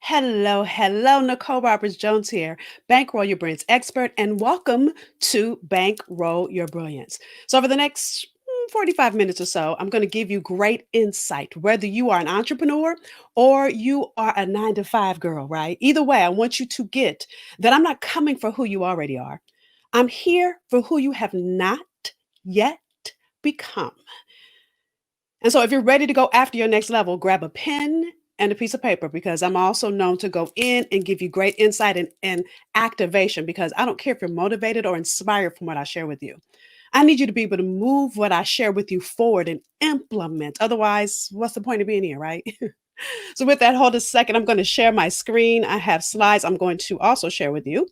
Hello, Nicole Roberts Jones here, Bankroll Your Brilliance expert, and welcome to Bankroll Your Brilliance. So, over the next 45 minutes or so, I'm going to give you great insight, whether you are an entrepreneur or you are a 9 to 5 girl, right? Either way, I want you to get that I'm not coming for who you already are. I'm here for who you have not yet become. And so if you're ready to go after your next level, grab a pen and a piece of paper because I'm also known to go in and give you great insight and activation because I don't care if you're motivated or inspired from what I share with you. I need you to be able to move what I share with you forward and implement. Otherwise, what's the point of being here, right? So, with that, hold a second. I'm going to share my screen. I have slides I'm going to also share with you.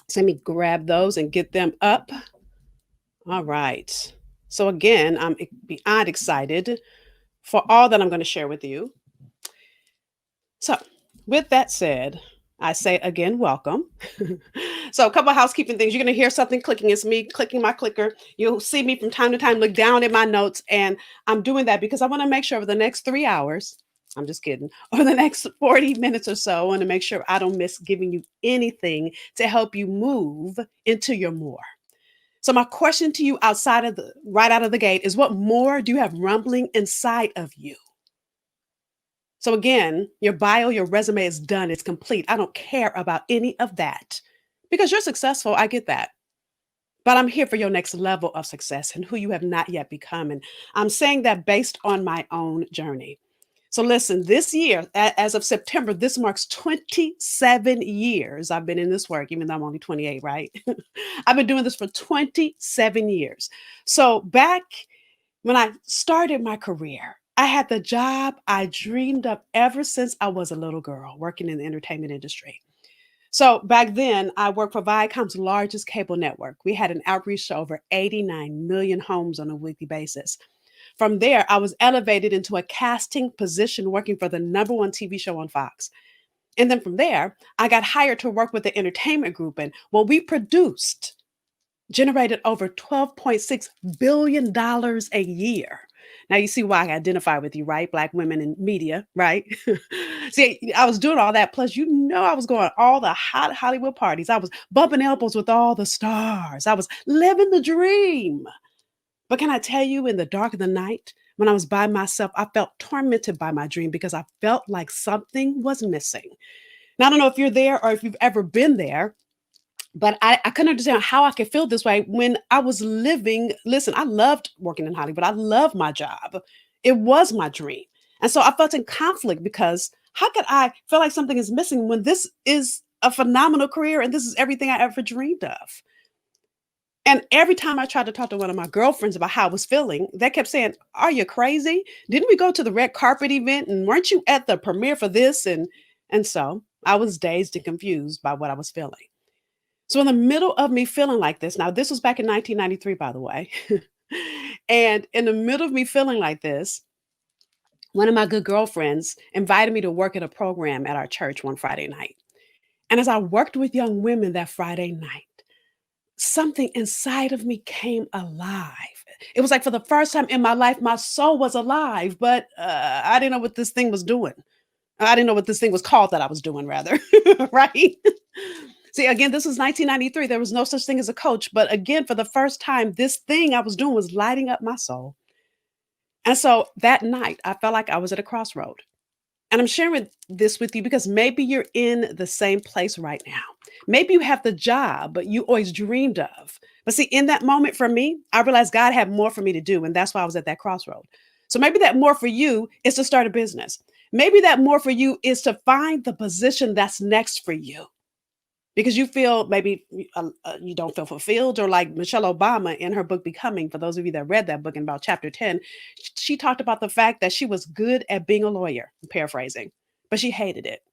So, let me grab those and get them up. All right. So, again, I'm beyond excited for all that I'm going to share with you. So, with that said, I say again, welcome. So, a couple of housekeeping things. You're going to hear something clicking. It's me clicking my clicker. You'll see me from time to time look down at my notes. And I'm doing that because I want to make sure over the next 3 hours, I'm just kidding, over the next 40 minutes or so, I want to make sure I don't miss giving you anything to help you move into your more. So, my question to you right out of the gate is what more do you have rumbling inside of you? So again, your bio, your resume is done. It's complete. I don't care about any of that because you're successful. I get that. But I'm here for your next level of success and who you have not yet become. And I'm saying that based on my own journey. So listen, this year, as of September, this marks 27 years I've been in this work, even though I'm only 28, right? I've been doing this for 27 years. So back when I started my career, I had the job I dreamed of ever since I was a little girl working in the entertainment industry. So back then, I worked for Viacom's largest cable network. We had an outreach to over 89 million homes on a weekly basis. From there, I was elevated into a casting position working for the number one TV show on Fox. And then from there, I got hired to work with the entertainment group. And what we produced generated over $12.6 billion a year. Now you see why I identify with you, right? Black women in media, right? See, I was doing all that. Plus, I was going to all the hot Hollywood parties. I was bumping elbows with all the stars. I was living the dream. But can I tell you, in the dark of the night, when I was by myself, I felt tormented by my dream because I felt like something was missing. Now, I don't know if you're there or if you've ever been there, but I couldn't understand how I could feel this way when I was living. Listen, I loved working in Hollywood. I loved my job. It was my dream. And so I felt in conflict because how could I feel like something is missing when this is a phenomenal career and this is everything I ever dreamed of? And every time I tried to talk to one of my girlfriends about how I was feeling, they kept saying, "Are you crazy? Didn't we go to the red carpet event and weren't you at the premiere for this?" And so I was dazed and confused by what I was feeling. So in the middle of me feeling like this, now this was back in 1993, by the way. And in the middle of me feeling like this, one of my good girlfriends invited me to work at a program at our church one Friday night. And as I worked with young women that Friday night, something inside of me came alive. It was like for the first time in my life, my soul was alive, but I didn't know what this thing was doing. I didn't know what this thing was called that I was doing, rather, right? See, again, this was 1993. There was no such thing as a coach. But again, for the first time, this thing I was doing was lighting up my soul. And so that night, I felt like I was at a crossroad. And I'm sharing this with you because maybe you're in the same place right now. Maybe you have the job, but you always dreamed of. But see, in that moment for me, I realized God had more for me to do. And that's why I was at that crossroad. So maybe that more for you is to start a business. Maybe that more for you is to find the position that's next for you because you feel maybe you don't feel fulfilled, or like Michelle Obama in her book Becoming, for those of you that read that book in about chapter 10, she talked about the fact that she was good at being a lawyer, paraphrasing, but she hated it.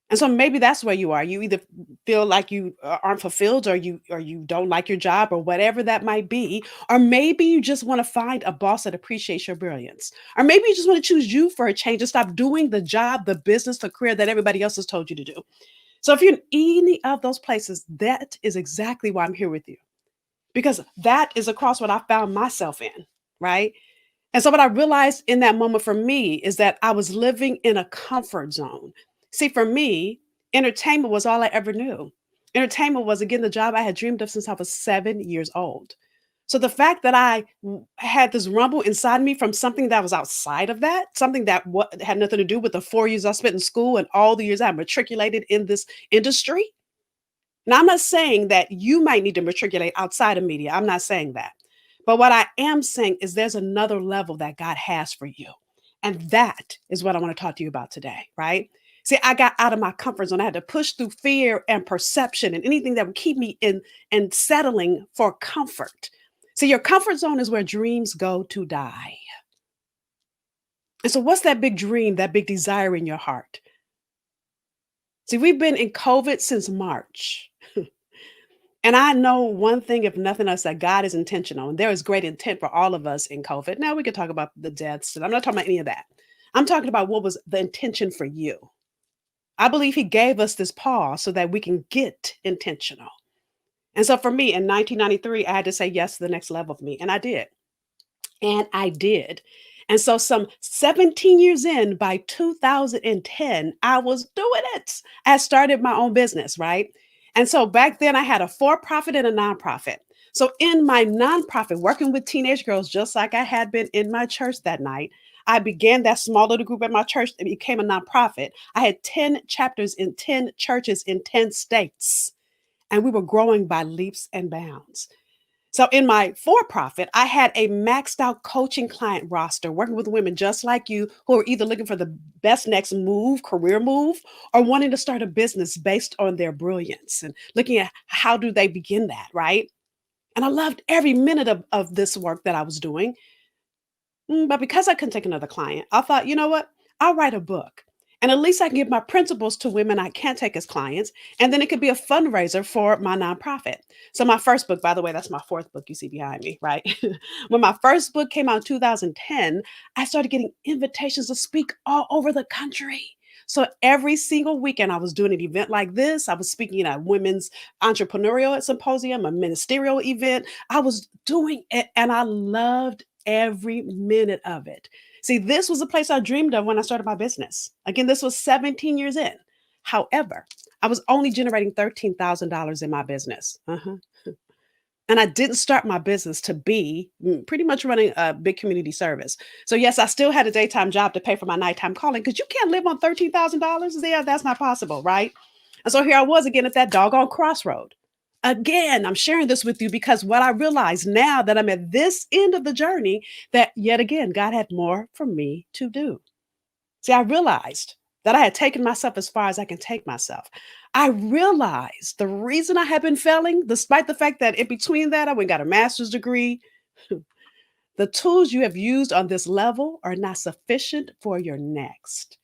And so maybe that's where you are. You either feel like you aren't fulfilled, or you don't like your job, or whatever that might be, or maybe you just want to find a boss that appreciates your brilliance, or maybe you just want to choose you for a change and stop doing the job, the business, the career that everybody else has told you to do. So if you're in any of those places, that is exactly why I'm here with you. Because that is a crossroad I found myself in, right? And so what I realized in that moment for me is that I was living in a comfort zone. See, for me, entertainment was all I ever knew. Entertainment was, again, the job I had dreamed of since I was 7 years old. So the fact that had this rumble inside me from something that was outside of that, something that had nothing to do with the 4 years I spent in school and all the years I matriculated in this industry. Now, I'm not saying that you might need to matriculate outside of media. I'm not saying that. But what I am saying is there's another level that God has for you. And that is what I want to talk to you about today, right? See, I got out of my comfort zone. I had to push through fear and perception and anything that would keep me in and settling for comfort. See, your comfort zone is where dreams go to die. And so, what's that big dream, that big desire in your heart? See, we've been in COVID since March. And I know one thing, if nothing else, that God is intentional and there is great intent for all of us in COVID. Now we could talk about the deaths, and I'm not talking about any of that. I'm talking about what was the intention for you. I believe He gave us this pause so that we can get intentional. And so for me in 1993, I had to say yes to the next level of me, and I did. And I did. And so, some 17 years in, by 2010, I was doing it. I started my own business, right? And so, back then, I had a for profit and a nonprofit. So, in my nonprofit, working with teenage girls, just like I had been in my church that night, I began that small little group at my church and became a nonprofit. I had 10 chapters in 10 churches in 10 states, and we were growing by leaps and bounds. So in my for profit, I had a maxed out coaching client roster working with women just like you who are either looking for the best next move, career move, or wanting to start a business based on their brilliance and looking at how do they begin that, right? And I loved every minute of this work that I was doing. But because I couldn't take another client, I thought, you know what? I'll write a book. And at least I can give my principles to women I can't take as clients. And then it could be a fundraiser for my nonprofit. So, my first book, by the way, that's my fourth book you see behind me, right? When my first book came out in 2010, I started getting invitations to speak all over the country. So, every single weekend, I was doing an event like this. I was speaking at a women's entrepreneurial symposium, a ministerial event. I was doing it and I loved every minute of it. See, this was a place I dreamed of when I started my business. Again, this was 17 years in. However, I was only generating $13,000 in my business. And I didn't start my business to be pretty much running a big community service. So, yes, I still had a daytime job to pay for my nighttime calling because you can't live on $13,000. Yeah, that's not possible, right? And so here I was again at that doggone crossroad. Again, I'm sharing this with you because what I realize now that I'm at this end of the journey, that yet again, God had more for me to do. See, I realized that I had taken myself as far as I can take myself. I realized the reason I had been failing, despite the fact that in between that, I went and got a master's degree, the tools you have used on this level are not sufficient for your next.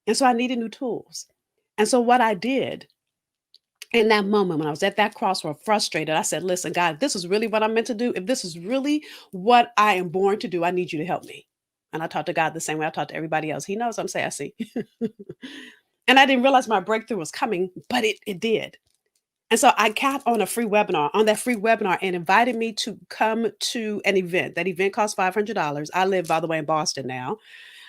And so I needed new tools. And so what I did in that moment when I was at that crossroad, frustrated, I said, listen, God, if this is really what I'm meant to do, if this is really what I am born to do, I need you to help me. And I talk to God the same way I talk to everybody else. He knows I'm sassy. And I didn't realize my breakthrough was coming, but it did. And so I got on a free webinar, on that free webinar, and invited me to come to an event. That event cost $500. I live, by the way, in Boston now.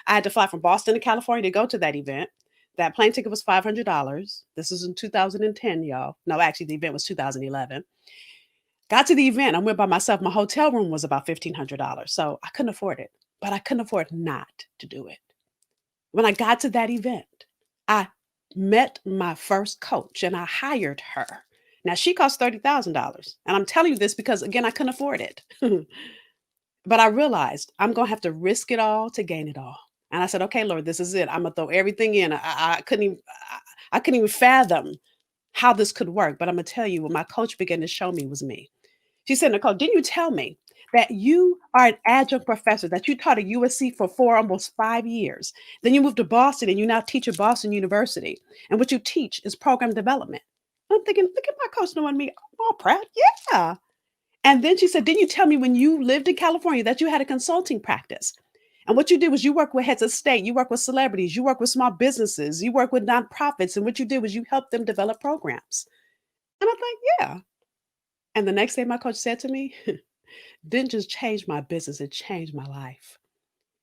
I had to fly from Boston to California to go to that event. That plane ticket was $500. This is in 2010, y'all. No, actually, the event was 2011. Got to the event. I went by myself. My hotel room was about $1,500. So I couldn't afford it, but I couldn't afford not to do it. When I got to that event, I met my first coach and I hired her. Now she cost $30,000. And I'm telling you this because again, I couldn't afford it. But I realized I'm going to have to risk it all to gain it all. And I said, okay, Lord, this is it. I'm going to throw everything in. I couldn't even fathom how this could work. But I'm going to tell you what my coach began to show me was me. She said, Nicole, didn't you tell me that you are an adjunct professor, that you taught at USC for almost 5 years? Then you moved to Boston and you now teach at Boston University. And what you teach is program development. I'm thinking, look at my coach knowing me. I'm all proud. Yeah. And then she said, didn't you tell me when you lived in California that you had a consulting practice? And what you did was you work with heads of state, you work with celebrities, you work with small businesses, you work with nonprofits. And what you did was you helped them develop programs. And I'm like, yeah. And the next day, my coach said to me, didn't just change my business, it changed my life.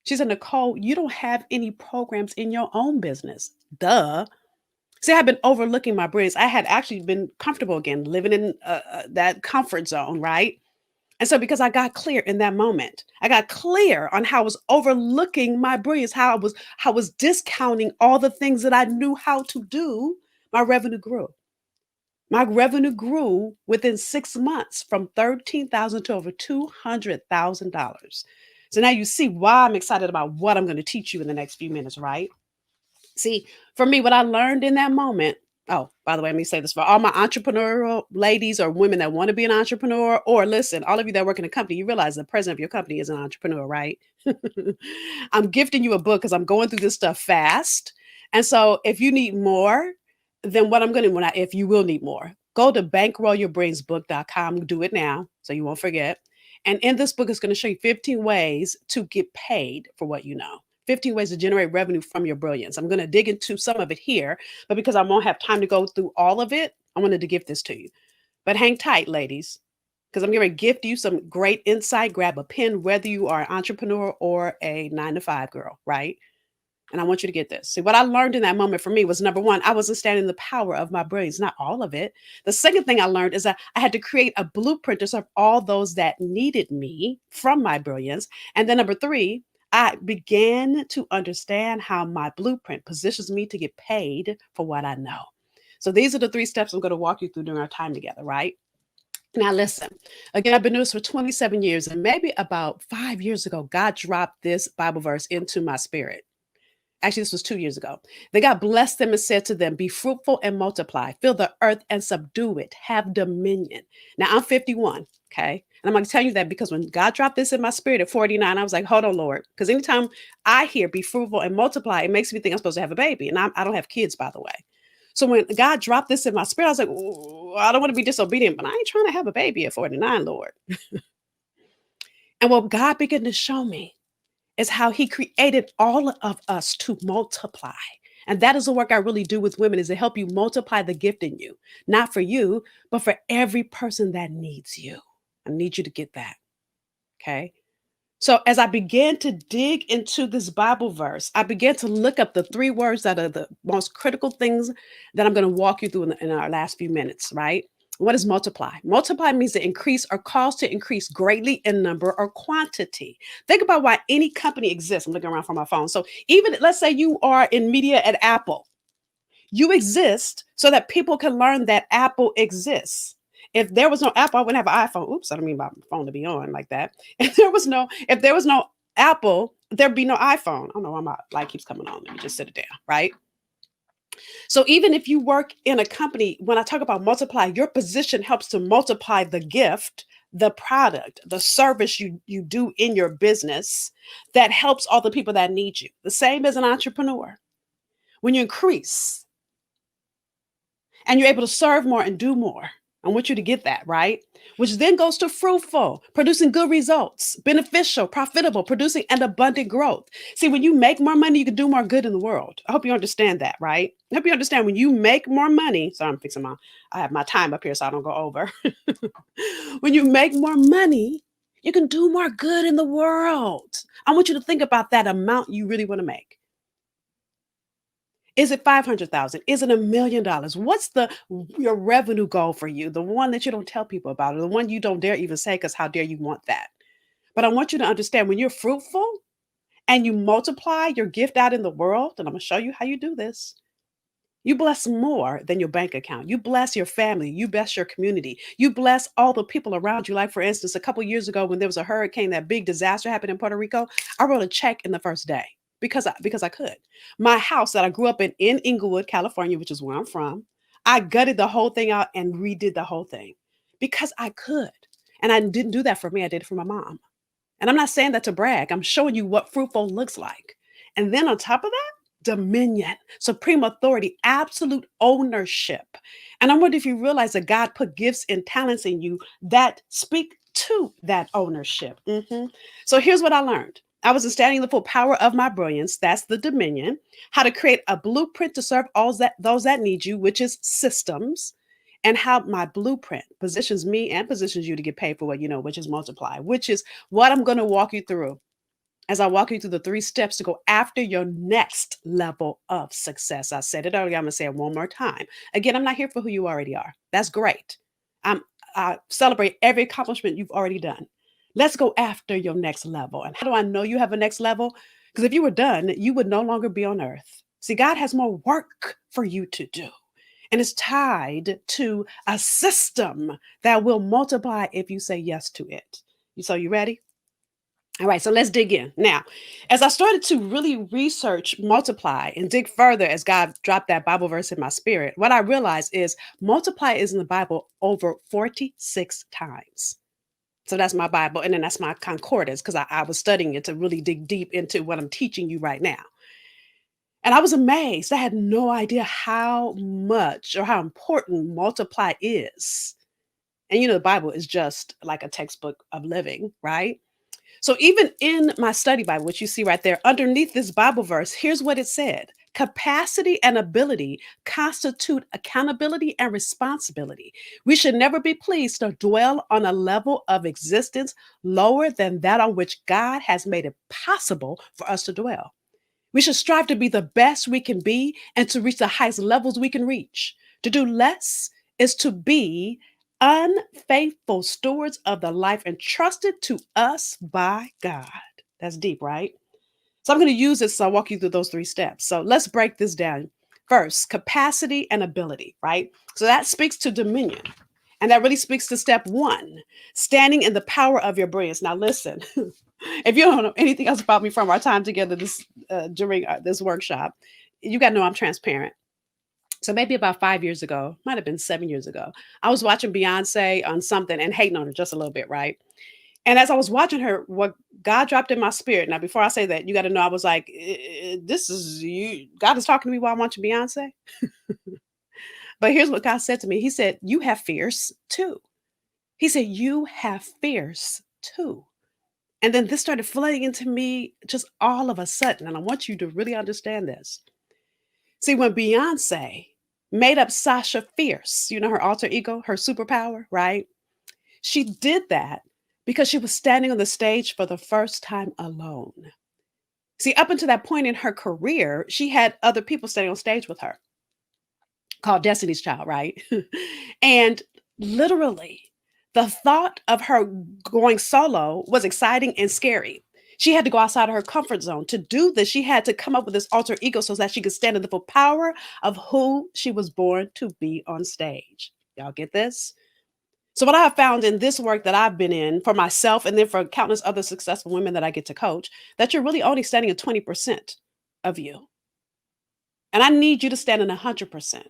She said, Nicole, you don't have any programs in your own business. Duh. See, I've been overlooking my brilliance. I had actually been comfortable again, living in that comfort zone, right? And so, because I got clear in that moment, I got clear on how I was overlooking my brilliance, how I was discounting all the things that I knew how to do. My revenue grew. My revenue grew within 6 months from 13,000 to over $200,000. So now you see why I'm excited about what I'm going to teach you in the next few minutes, right? See, for me, what I learned in that moment. Oh, by the way, let me say this for all my entrepreneurial ladies or women that want to be an entrepreneur, or listen, all of you that work in a company, you realize the president of your company is an entrepreneur, right? I'm gifting you a book because I'm going through this stuff fast. And so if you need more, then what I'm going to, if you will need more, go to bankrollyourbrainsbook.com, do it now so you won't forget. And in this book, it's going to show you 15 ways to get paid for what you know. 15 ways to generate revenue from your brilliance. I'm going to dig into some of it here, but because I won't have time to go through all of it, I wanted to give this to you. But hang tight, ladies, because I'm going to gift you some great insight. Grab a pen, whether you are an entrepreneur or a 9 to 5 girl, right? And I want you to get this. See, what I learned in that moment for me was number one, I wasn't standing in the power of my brilliance, not all of it. The second thing I learned is that I had to create a blueprint to serve all those that needed me from my brilliance. And then number three, I began to understand how my blueprint positions me to get paid for what I know. So these are the 3 steps I'm going to walk you through during our time together, right? Now, listen, again, I've been doing this for 27 years, and maybe about 5 years ago, God dropped this Bible verse into my spirit. Actually, this was 2 years ago. Then God blessed them and said to them, be fruitful and multiply, fill the earth and subdue it, have dominion. Now I'm 51, okay? And I'm going to tell you that because when God dropped this in my spirit at 49, I was like, hold on, Lord. Because anytime I hear be fruitful and multiply, it makes me think I'm supposed to have a baby. And I don't have kids, by the way. So when God dropped this in my spirit, I was like, I don't want to be disobedient, but I ain't trying to have a baby at 49, Lord. And what God began to show me is how he created all of us to multiply. And that is the work I really do with women, is to help you multiply the gift in you, not for you, but for every person that needs you. I need you to get that. Okay. So as I began to dig into this Bible verse, I began to look up the 3 words that are the most critical things that I'm going to walk you through in our last few minutes, right? What is multiply? Multiply means to increase or cause to increase greatly in number or quantity. Think about why any company exists. I'm looking around for my phone. So even let's say you are in media at Apple, you exist so that people can learn that Apple exists. If there was no Apple, I wouldn't have an iPhone. Oops, I don't mean my phone to be on like that. If there was no Apple, there'd be no iPhone. I don't know why my light keeps coming on. Let me just sit it down, right? So even if you work in a company, when I talk about multiply, your position helps to multiply the gift, the product, the service you do in your business that helps all the people that need you. The same as an entrepreneur. When you increase and you're able to serve more and do more. I want you to get that, right? Which then goes to fruitful, producing good results, beneficial, profitable, producing an abundant growth. See, when you make more money, you can do more good in the world. I hope you understand that, right? I hope you understand when you make more money. So I have my time up here so I don't go over. When you make more money, you can do more good in the world. I want you to think about that amount you really want to make. Is it 500,000? Is it $1 million? What's your revenue goal for you? The one that you don't tell people about, or the one you don't dare even say, because how dare you want that? But I want you to understand when you're fruitful and you multiply your gift out in the world, and I'm going to show you how you do this. You bless more than your bank account. You bless your family. You bless your community. You bless all the people around you. Like, for instance, a couple years ago when there was a hurricane, that big disaster happened in Puerto Rico, I wrote a check in the first day because I could. My house that I grew up in Inglewood, California, which is where I'm from, I gutted the whole thing out and redid the whole thing because I could. And I didn't do that for me. I did it for my mom. And I'm not saying that to brag. I'm showing you what fruitful looks like. And then on top of that, dominion, supreme authority, absolute ownership. And I wonder if you realize that God put gifts and talents in you that speak to that ownership. So here's what I learned. I was understanding the full power of my brilliance. That's the dominion. How to create a blueprint to serve those that need you, which is systems. And how my blueprint positions me and positions you to get paid for what you know, which is multiply, which is what I'm going to walk you through. as I walk you through the 3 steps to go after your next level of success. I said it earlier. I'm going to say it one more time. Again, I'm not here for who you already are. That's great. I'm, I celebrate every accomplishment you've already done. Let's go after your next level. And how do I know you have a next level? Because if you were done, you would no longer be on earth. See, God has more work for you to do. And it's tied to a system that will multiply if you say yes to it. So, you ready? All right, so let's dig in. Now, as I started to really research multiply and dig further as God dropped that Bible verse in my spirit, what I realized is multiply is in the Bible over 46 times. So that's my Bible. And then that's my concordance because I was studying it to really dig deep into what I'm teaching you right now. And I was amazed. I had no idea how much or how important multiply is. And the Bible is just like a textbook of living, right? So even in my study Bible, which you see right there, underneath this Bible verse, here's what it said. Capacity and ability constitute accountability and responsibility. We should never be pleased to dwell on a level of existence lower than that on which God has made it possible for us to dwell. We should strive to be the best we can be and to reach the highest levels we can reach. To do less is to be unfaithful stewards of the life entrusted to us by God. That's deep, right? So I'm going to use this so I'll walk you through those 3 steps. So let's break this down. First, capacity and ability, right? So that speaks to dominion. And that really speaks to step 1, standing in the power of your brilliance. Now, listen, if you don't know anything else about me from our time together during this workshop, you got to know I'm transparent. So maybe about 5 years ago, might have been 7 years ago, I was watching Beyonce on something and hating on her just a little bit, right? And as I was watching her, what God dropped in my spirit. Now, before I say that, you got to know I was like, "This is you. God is talking to me while I'm watching Beyonce." But here's what God said to me. He said, "You have fears too." He said, "You have fears too." And then this started flooding into me just all of a sudden. And I want you to really understand this. See, when Beyonce made up Sasha Fierce, her alter ego, her superpower, right? She did that because she was standing on the stage for the first time alone. See, up until that point in her career, she had other people standing on stage with her, called Destiny's Child, right? And literally, the thought of her going solo was exciting and scary. She had to go outside of her comfort zone. To do this, she had to come up with this alter ego so that she could stand in the full power of who she was born to be on stage. Y'all get this? So, what I have found in this work that I've been in for myself and then for countless other successful women that I get to coach, that you're really only standing at 20% of you. And I need you to stand in 100%.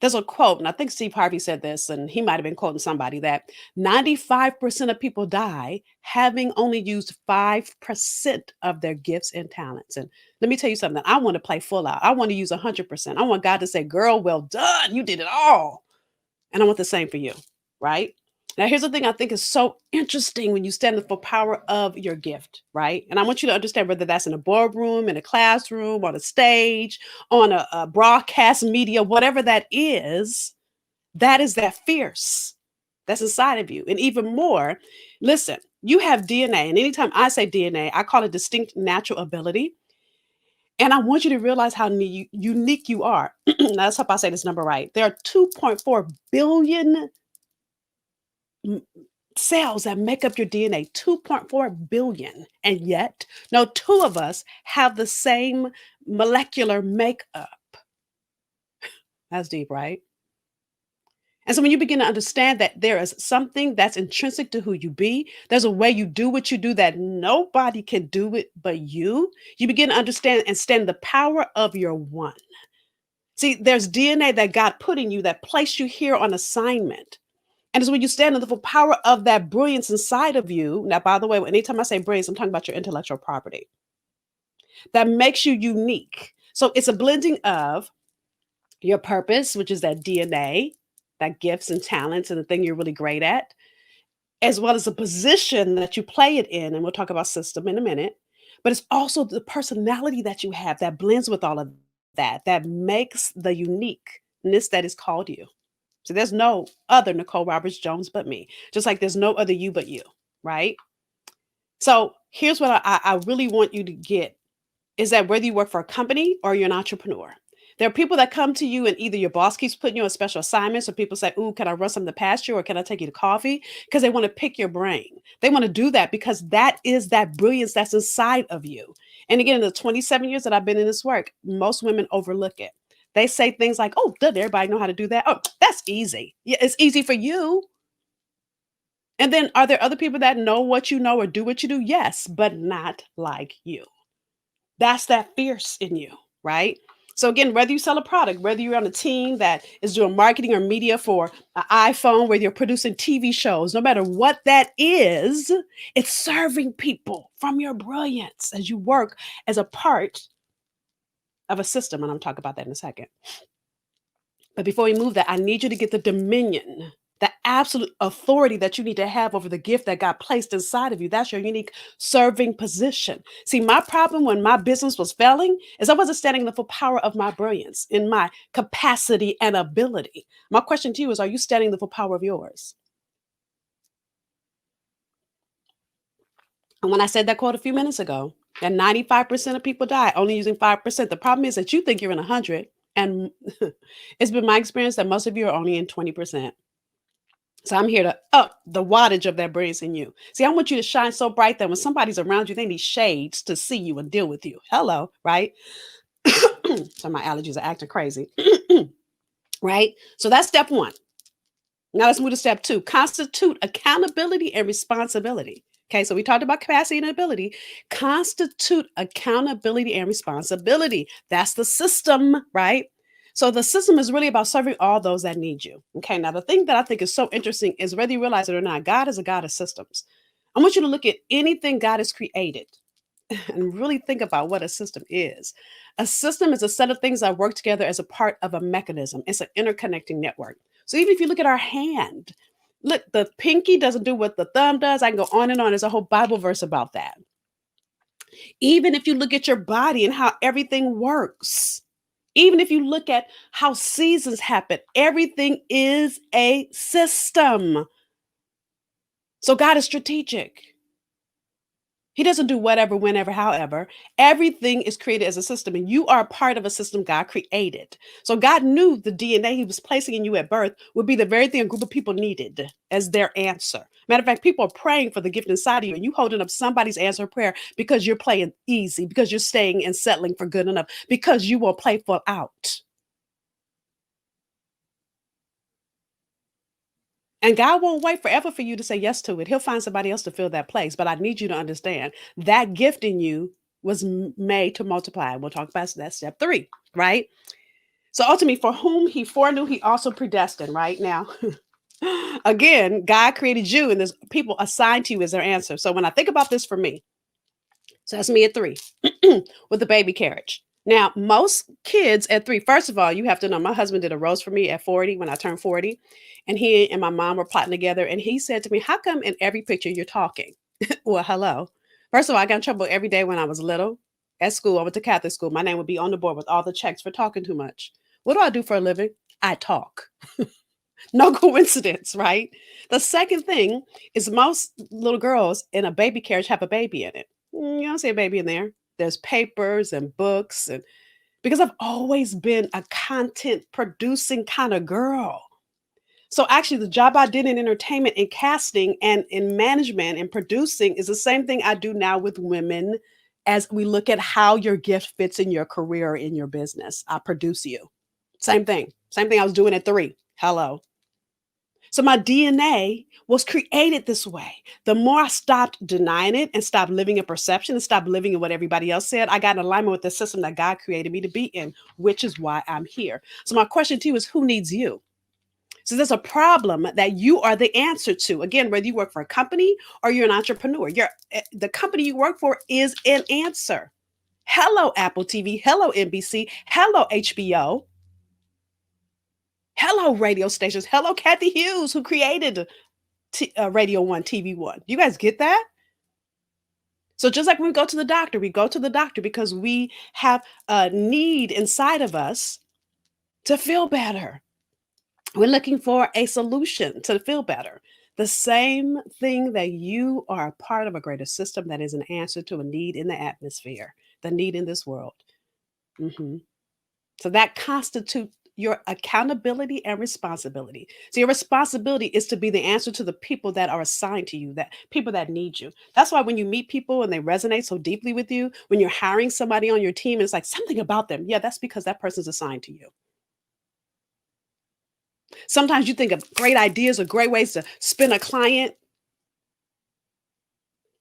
There's a quote, and I think Steve Harvey said this, and he might have been quoting somebody that 95% of people die having only used 5% of their gifts and talents. And let me tell you something, I want to play full out. I want to use 100%. I want God to say, "Girl, well done. You did it all." And I want the same for you, right? Now, here's the thing I think is so interesting when you stand in the full power of your gift, right? And I want you to understand whether that's in a boardroom, in a classroom, on a stage, on a broadcast media, whatever that is that fierce that's inside of you. And even more, listen, you have DNA. And anytime I say DNA, I call it distinct natural ability. And I want you to realize how unique you are. Now, let's hope I say this number right. There are 2.4 billion m- cells that make up your DNA, 2.4 billion. And yet, no two of us have the same molecular makeup. That's deep, right? And so when you begin to understand that there is something that's intrinsic to who you be, there's a way you do what you do that nobody can do it but you begin to understand and stand the power of your one. See, there's DNA that God put in you that placed you here on assignment. And it's when you stand in the full power of that brilliance inside of you. Now, by the way, anytime I say brilliance, I'm talking about your intellectual property that makes you unique. So it's a blending of your purpose, which is that DNA, that gifts and talents and the thing you're really great at, as well as the position that you play it in. And we'll talk about system in a minute. But it's also the personality that you have that blends with all of that makes the uniqueness that is called you. So there's no other Nicole Roberts Jones but me, just like there's no other you but you, right? So Here's what I really want you to get is that whether you work for a company or you're an entrepreneur, there are people that come to you and either your boss keeps putting you on special assignments or people say, "Ooh, can I run something past you or can I take you to coffee?" Because they want to pick your brain. They want to do that because that is that brilliance that's inside of you. And again, in the 27 years that I've been in this work, most women overlook it. They say things like, "Oh, doesn't everybody know how to do that? Oh, that's easy. Yeah, it's easy for you." And then are there other people that know what you know or do what you do? Yes, but not like you. That's that fierce in you, right? So again, whether you sell a product, whether you're on a team that is doing marketing or media for an iPhone, whether you're producing TV shows, no matter what that is, it's serving people from your brilliance as you work as a part of a system. And I'm talking about that in a second. But before we move that, I need you to get the dominion, the absolute authority that you need to have over the gift that God placed inside of you. That's your unique serving position. See, my problem when my business was failing is I wasn't standing in the full power of my brilliance, in my capacity and ability. My question to you is, are you standing in the full power of yours? And when I said that quote a few minutes ago, that 95% of people die only using 5%. The problem is that you think you're in 100. And it's been my experience that most of you are only in 20%. So I'm here to up the wattage of that brilliance in you. See, I want you to shine so bright that when somebody's around you, they need shades to see you and deal with you. Hello, right? So my allergies are acting crazy, right? So that's step one. Now let's move to step two. Constitute accountability and responsibility. Okay, so we talked about capacity and ability. Constitute accountability and responsibility. That's the system, right? So the system is really about serving all those that need you. Okay, now the thing that I think is so interesting is whether you realize it or not, God is a God of systems. I want you to look at anything God has created and really think about what a system is. A system is a set of things that work together as a part of a mechanism. It's an interconnecting network. So even if you look at our hand, look, the pinky doesn't do what the thumb does. I can go on and on. There's a whole Bible verse about that. Even if you look at your body and how everything works, even if you look at how seasons happen, everything is a system. So God is strategic. He doesn't do whatever, whenever, however. Everything is created as a system, and you are a part of a system God created. So God knew the DNA He was placing in you at birth would be the very thing a group of people needed as their answer. Matter of fact, people are praying for the gift inside of you, and you holding up somebody's answer prayer because you're playing easy, because you're staying and settling for good enough, because you will play full out. And God won't wait forever for you to say yes to it. He'll find somebody else to fill that place. But I need you to understand that gift in you was made to multiply. We'll talk about that step three, right? So ultimately, for whom he foreknew, he also predestined, right? Now, again, God created you and there's people assigned to you as their answer. So when I think about this for me, so that's me at three with the baby carriage. Now, most kids at three, first of all, you have to know my husband did a roast for me at 40 when I turned 40. And he and my mom were plotting together. And he said to me, "How come in every picture you're talking?" Well, hello. First of all, I got in trouble every day when I was little at school. I went to Catholic school. My name would be on the board with all the checks for talking too much. What do I do for a living? I talk. No coincidence, right? The second thing is most little girls in a baby carriage have a baby in it. You don't see a baby in there. There's papers and books and because I've always been a content producing kind of girl. So actually the job I did in entertainment and casting and in management and producing is the same thing I do now with women as we look at how your gift fits in your career in your business. I produce you. Same thing. Same thing I was doing at three. Hello. So my DNA was created this way. The more I stopped denying it and stopped living in perception and stopped living in what everybody else said, I got in alignment with the system that God created me to be in, which is why I'm here. So my question to you is who needs you? So there's a problem that you are the answer to. Again, whether you work for a company or you're an entrepreneur, the company you work for is an answer. Hello, Apple TV. Hello, NBC. Hello, HBO. Hello, radio stations. Hello, Kathy Hughes, who created Radio One, TV One. You guys get that? So just like when we go to the doctor, we go to the doctor because we have a need inside of us to feel better. We're looking for a solution to feel better. The same thing that you are a part of a greater system that is an answer to a need in the atmosphere, the need in this world. Mhm. So that constitutes your accountability and responsibility. So your responsibility is to be the answer to the people that are assigned to you, that people that need you. That's why when you meet people and they resonate so deeply with you, when you're hiring somebody on your team, it's like something about them. Yeah, that's because that person's assigned to you. Sometimes you think of great ideas or great ways to spin a client.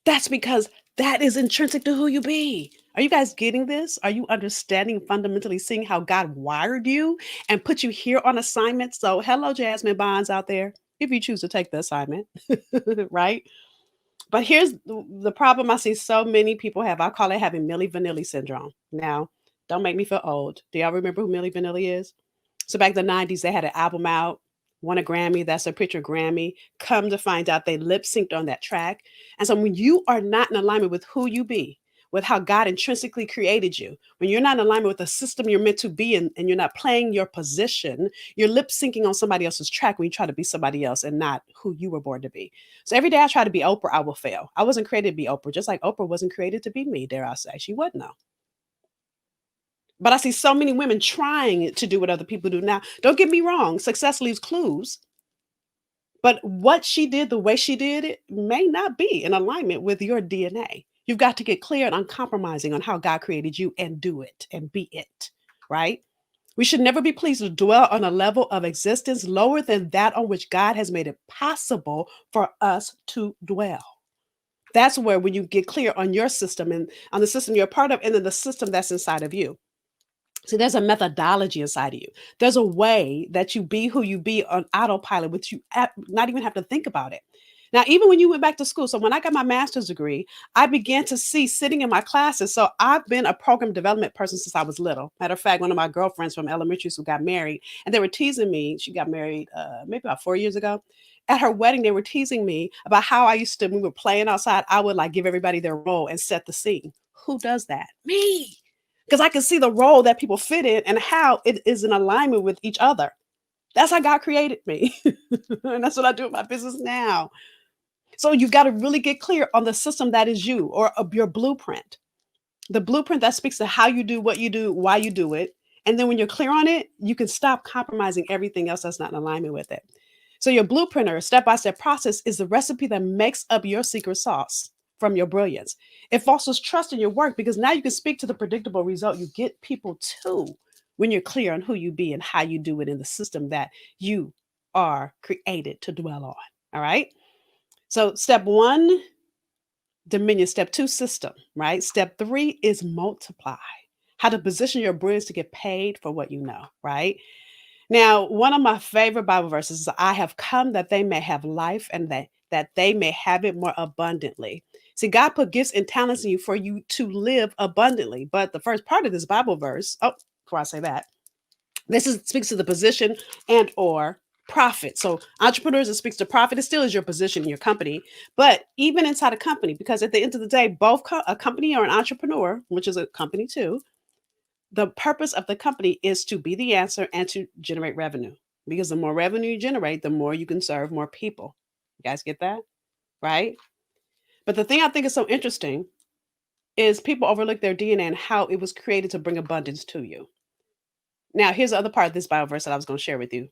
That's because that is intrinsic to who you be. Are you guys getting this? Are you understanding, fundamentally seeing how God wired you and put you here on assignment? So, hello, Jasmine Bonds out there, if you choose to take the assignment, right? But here's the problem I see so many people have. I call it having Milli Vanilli syndrome. Now, don't make me feel old. Do y'all remember who Milli Vanilli is? So back in the 90s, they had an album out, won a Grammy. That's a picture Grammy. Come to find out they lip synced on that track. And so when you are not in alignment with who you be, with how God intrinsically created you, when you're not in alignment with the system you're meant to be in, and you're not playing your position, you're lip syncing on somebody else's track when you try to be somebody else and not who you were born to be. So every day I try to be Oprah, I will fail. I wasn't created to be Oprah, just like Oprah wasn't created to be me, dare I say. She wasn't, though. But I see so many women trying to do what other people do now. Don't get me wrong, success leaves clues, but what she did, the way she did it, may not be in alignment with your DNA. You've got to get clear and uncompromising on how God created you and do it and be it, right? We should never be pleased to dwell on a level of existence lower than that on which God has made it possible for us to dwell. That's where when you get clear on your system and on the system you're a part of, and then the system that's inside of you. See, there's a methodology inside of you. There's a way that you be who you be on autopilot, which you not even have to think about it. Now, even when you went back to school, so when I got my master's degree, I began to see sitting in my classes. So I've been a program development person since I was little. Matter of fact, one of my girlfriends from elementary school got married, and they were teasing me. She got married maybe about 4 years ago. At her wedding, they were teasing me about how I used to, when we were playing outside, I would like give everybody their role and set the scene. Who does that? Me, because I can see the role that people fit in and how it is in alignment with each other. That's how God created me. And that's what I do in my business now. So you've got to really get clear on the system that is you, or your blueprint, the blueprint that speaks to how you do what you do, why you do it. And then when you're clear on it, you can stop compromising everything else that's not in alignment with it. So your blueprint or step-by-step process is the recipe that makes up your secret sauce from your brilliance. It fosters trust in your work because now you can speak to the predictable result you get people to when you're clear on who you be and how you do it in the system that you are created to dwell on. All right. So step one, dominion. Step two, system, right? Step three is multiply. How to position your brains to get paid for what you know, right? Now, one of my favorite Bible verses is I have come that they may have life and that they may have it more abundantly. See, God put gifts and talents in you for you to live abundantly. But the first part of this Bible verse, oh, before I say that, speaks to the position and or profit. So entrepreneurs, it speaks to profit. It still is your position in your company, but even inside a company, because at the end of the day, both a company or an entrepreneur, which is a company too, the purpose of the company is to be the answer and to generate revenue. Because the more revenue you generate, the more you can serve more people. You guys get that? Right? But the thing I think is so interesting is people overlook their DNA and how it was created to bring abundance to you. Now, here's the other part of this Bible verse that I was going to share with you.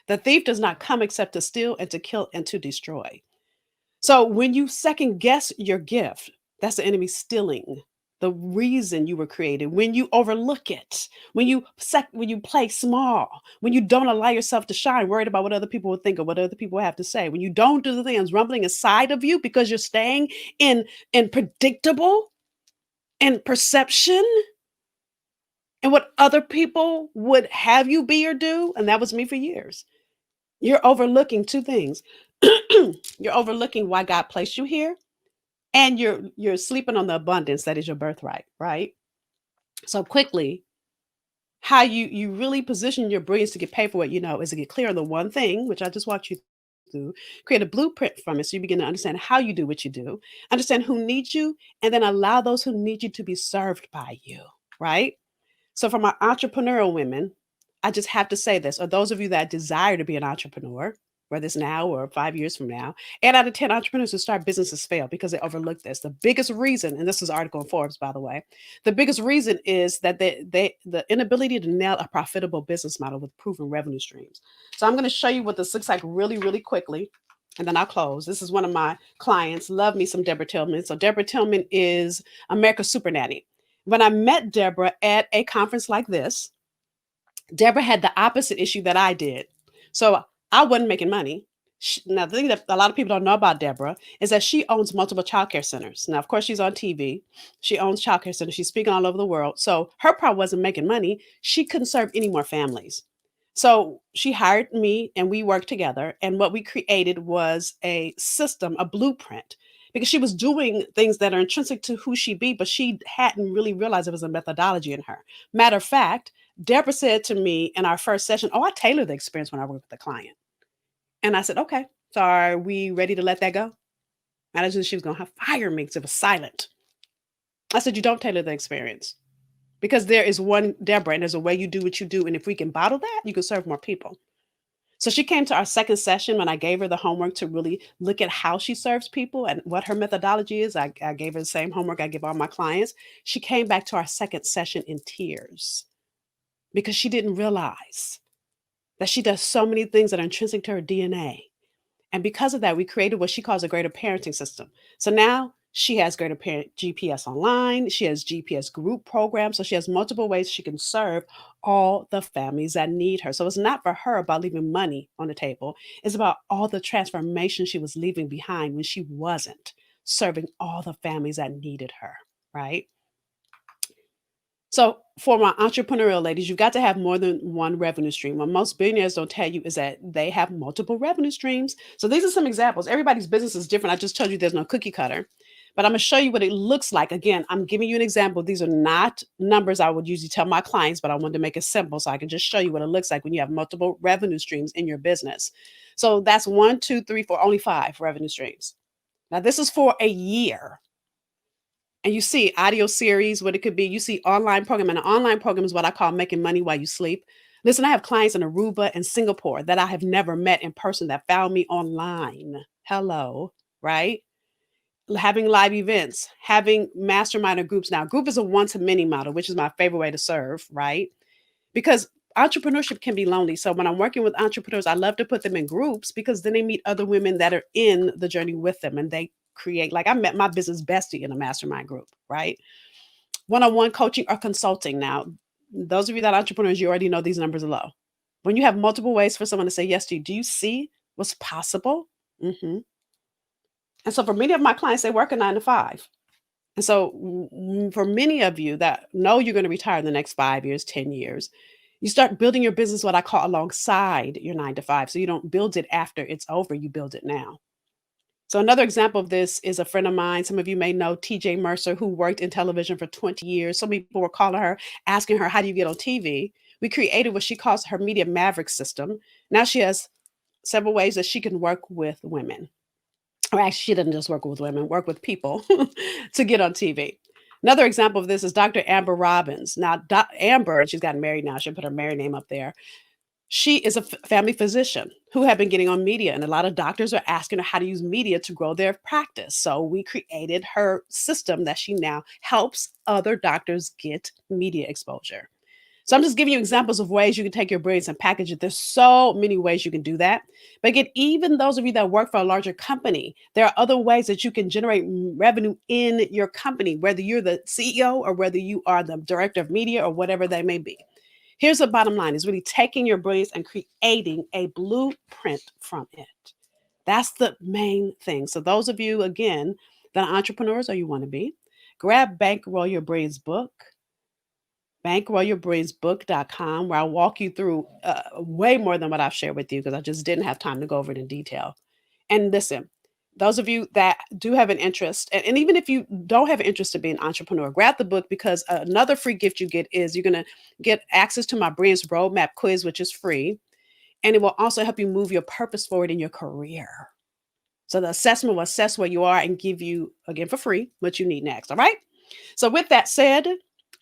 The thief does not come except to steal and to kill and to destroy. So when you second guess your gift, that's the enemy stealing the reason you were created. When you overlook it, when you play small, when you don't allow yourself to shine, worried about what other people will think or what other people have to say, when you don't do the things rumbling inside of you because you're staying in predictable and perception and what other people would have you be or do, and that was me for years. You're overlooking two things. You're overlooking why God placed you here, and you're sleeping on the abundance that is your birthright, right? So quickly, how you really position your brilliance to get paid for what you know is to get clear on the one thing, which I just walked you through, create a blueprint from it so you begin to understand how you do what you do, understand who needs you, and then allow those who need you to be served by you, right? So for my entrepreneurial women, I just have to say this, or those of you that desire to be an entrepreneur, whether it's now or 5 years from now. 8 out of 10 entrepreneurs who start businesses fail because they overlook this. The biggest reason, and this is an article in Forbes, by the way, the biggest reason is that the inability to nail a profitable business model with proven revenue streams. So I'm going to show you what this looks like really, really quickly, and then I'll close. This is one of my clients. Love me some Deborah Tillman. So Deborah Tillman is America's super nanny. When I met Deborah at a conference like this, Deborah had the opposite issue that I did. So I wasn't making money. Now, the thing that a lot of people don't know about Deborah is that she owns multiple childcare centers. Now, of course, she's on TV. She owns childcare centers. She's speaking all over the world. So her problem wasn't making money. She couldn't serve any more families. So she hired me and we worked together. And what we created was a system, a blueprint, because she was doing things that are intrinsic to who she be, but she hadn't really realized there was a methodology in her. Matter of fact, Deborah said to me in our first session, "Oh, I tailor the experience when I work with a client." And I said, "Okay, so are we ready to let that go?" And I just knew she was going to fire me because it was silent. I said, "You don't tailor the experience because there is one Deborah and there's a way you do what you do. And if we can bottle that, you can serve more people." So she came to our second session when I gave her the homework to really look at how she serves people and what her methodology is. I gave her the same homework I give all my clients. She came back to our second session in tears because she didn't realize that she does so many things that are intrinsic to her DNA. And because of that, we created what she calls a greater parenting system. So now she has greater parent GPS online. She has GPS group programs. So she has multiple ways she can serve all the families that need her. So it's not for her about leaving money on the table. It's about all the transformation she was leaving behind when she wasn't serving all the families that needed her, right? So for my entrepreneurial ladies, you've got to have more than one revenue stream. What most billionaires don't tell you is that they have multiple revenue streams. So these are some examples. Everybody's business is different. I just told you there's no cookie cutter, but I'm going to show you what it looks like. Again, I'm giving you an example. These are not numbers I would usually tell my clients, but I wanted to make it simple so I can just show you what it looks like when you have multiple revenue streams in your business. So that's one, two, three, four, only 5 revenue streams. Now this is for a year. And you see audio series, what it could be. You see online program. And an online program is what I call making money while you sleep. Listen, I have clients in Aruba and Singapore that I have never met in person that found me online. Hello, right? Having live events, having mastermind or groups. Now, group is a one-to-many model, which is my favorite way to serve, right? Because entrepreneurship can be lonely. So when I'm working with entrepreneurs, I love to put them in groups because then they meet other women that are in the journey with them and they create, like I met my business bestie in a mastermind group, right? One-on-one coaching or consulting. Now, those of you that are entrepreneurs, you already know these numbers are low. When you have multiple ways for someone to say yes to you, do you see what's possible? hmm And so for many of my clients, they work a 9 to 5. And so for many of you that know you're going to retire in the next 5 years, 10 years, you start building your business, what I call alongside your 9 to 5. So you don't build it after it's over, you build it now. So another example of this is a friend of mine. Some of you may know TJ Mercer, who worked in television for 20 years. So many people were calling her, asking her, how do you get on TV? We created what she calls her media Maverick system. Now she has several ways that she can work with women. Or actually, she doesn't just work with women, work with people to get on TV. Another example of this is Dr. Amber Robbins. Now, Amber, she's gotten married now. She'll put her married name up there. She is a family physician who have been getting on media, and a lot of doctors are asking her how to use media to grow their practice. So we created her system that she now helps other doctors get media exposure. So I'm just giving you examples of ways you can take your brilliance and package it. There's so many ways you can do that. But again, even those of you that work for a larger company, there are other ways that you can generate revenue in your company, whether you're the CEO or whether you are the director of media or whatever they may be. Here's the bottom line is really taking your brilliance and creating a blueprint from it. That's the main thing. So those of you, again, that are entrepreneurs or you want to be, grab Bankroll Your Brilliance book, bankrollyourbrains.book.com, where I'll walk you through way more than what I've shared with you because I just didn't have time to go over it in detail. And listen, those of you that do have an interest, and even if you don't have an interest to be an entrepreneur, grab the book because another free gift you get is you're going to get access to my Brilliance Roadmap quiz, which is free. And it will also help you move your purpose forward in your career. So the assessment will assess where you are and give you, again, for free, what you need next. All right. So with that said,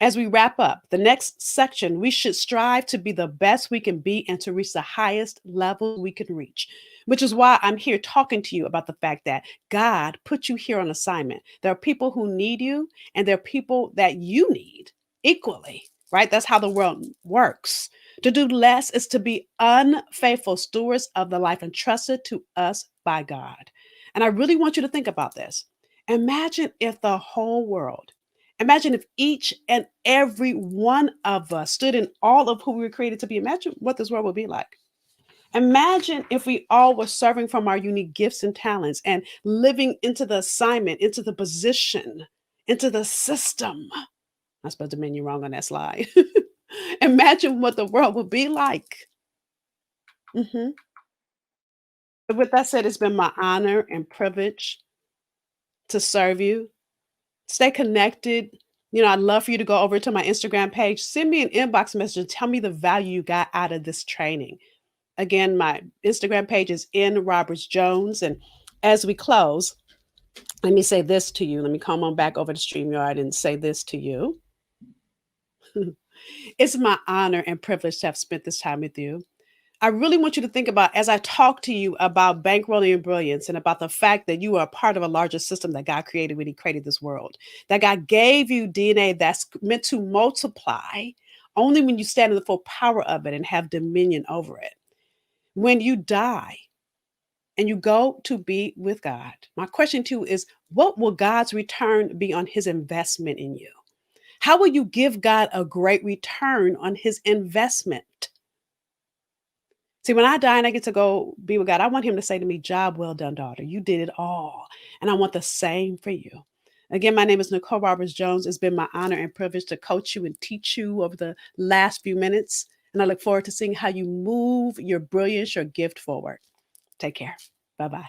As we wrap up the next section, we should strive to be the best we can be and to reach the highest level we can reach, which is why I'm here talking to you about the fact that God put you here on assignment. There are people who need you, and there are people that you need equally, right? That's how the world works. To do less is to be unfaithful stewards of the life entrusted to us by God. And I really want you to think about this. Imagine if the whole world, imagine if each and every one of us stood in all of who we were created to be. Imagine what this world would be like. Imagine if we all were serving from our unique gifts and talents and living into the assignment, into the position, into the system. I spelled dominion wrong on that slide. Imagine what the world would be like. Mhm. With that said, it's been my honor and privilege to serve you. Stay connected. I'd love for you to go over to my Instagram page. Send me an inbox message and tell me the value you got out of this training. Again, my Instagram page is N Roberts Jones. And as we close, let me say this to you. Let me come on back over to StreamYard and say this to you. It's my honor and privilege to have spent this time with you. I really want you to think about as I talk to you about bankrolling your brilliance and about the fact that you are a part of a larger system that God created when He created this world. That God gave you DNA that's meant to multiply only when you stand in the full power of it and have dominion over it. When you die and you go to be with God, my question to you is what will God's return be on His investment in you? How will you give God a great return on His investment? See, when I die and I get to go be with God, I want Him to say to me, "Job well done, daughter. You did it all." And I want the same for you. Again, my name is Nicole Roberts Jones. It's been my honor and privilege to coach you and teach you over the last few minutes. And I look forward to seeing how you move your brilliance, your gift forward. Take care. Bye bye.